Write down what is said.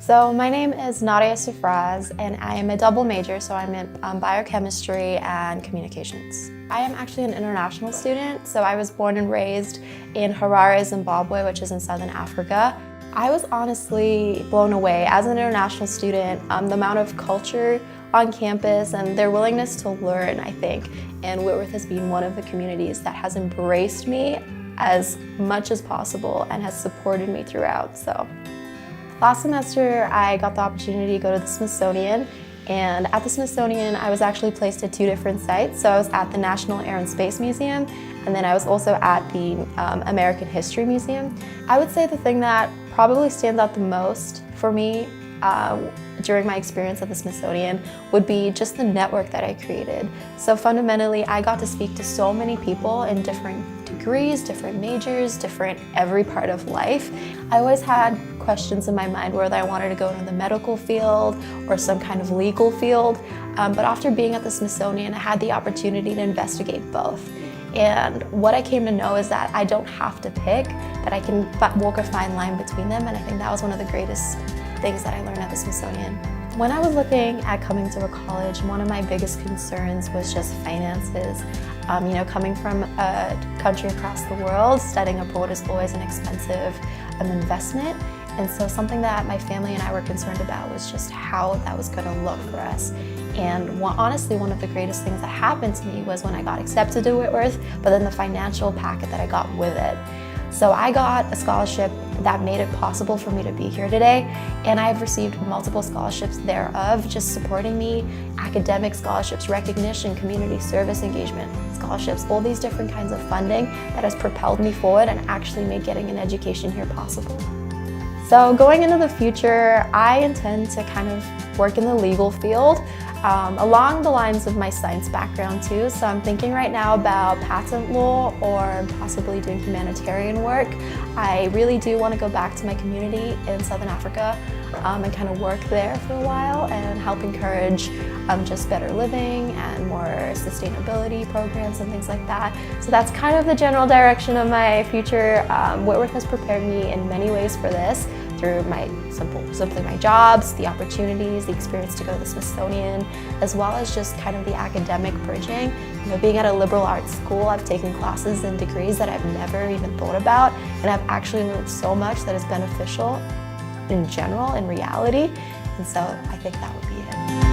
So my name is Nadia Sarfraz and I am a double major, so I'm in Biochemistry and Communications. I am actually an international student, so I was born and raised in Harare, Zimbabwe, which is in Southern Africa. I was honestly blown away as an international student, the amount of culture on campus and their willingness to learn, I think. And Whitworth has been one of the communities that has embraced me as much as possible and has supported me throughout. So. Last semester, I got the opportunity to go to the Smithsonian, and at the Smithsonian, I was actually placed at two different sites. So I was at the National Air and Space Museum, and then I was also at the American History Museum. I would say the thing that probably stands out the most for me during my experience at the Smithsonian would be just the network that I created. So fundamentally, I got to speak to so many people in different degrees, different majors, different every part of life. I always had questions in my mind whether I wanted to go into the medical field or some kind of legal field. But after being at the Smithsonian, I had the opportunity to investigate both. And what I came to know is that I don't have to pick, that I can walk a fine line between them. And I think that was one of the greatest things that I learned at the Smithsonian. When I was looking at coming to a college, one of my biggest concerns was just finances. Coming from a country across the world, studying abroad is always an expensive investment. And so something that my family and I were concerned about was just how that was going to look for us. And honestly, one of the greatest things that happened to me was when I got accepted to Whitworth, but then the financial packet that I got with it. So I got a scholarship that made it possible for me to be here today, and I've received multiple scholarships thereof, just supporting me, academic scholarships, recognition, community service engagement scholarships, all these different kinds of funding that has propelled me forward and actually made getting an education here possible. So going into the future, I intend to kind of work in the legal field along the lines of my science background too. So I'm thinking right now about patent law or possibly doing humanitarian work. I really do want to go back to my community in Southern Africa and kind of work there for a while and help encourage just better living and more sustainability programs and things like that. So that's kind of the general direction of my future. Whitworth has prepared me in many ways for this through simply my jobs, the opportunities, the experience to go to the Smithsonian, as well as just kind of the academic bridging. Being at a liberal arts school, I've taken classes and degrees that I've never even thought about, and I've actually learned so much that is beneficial in general, in reality, and so I think that would be it.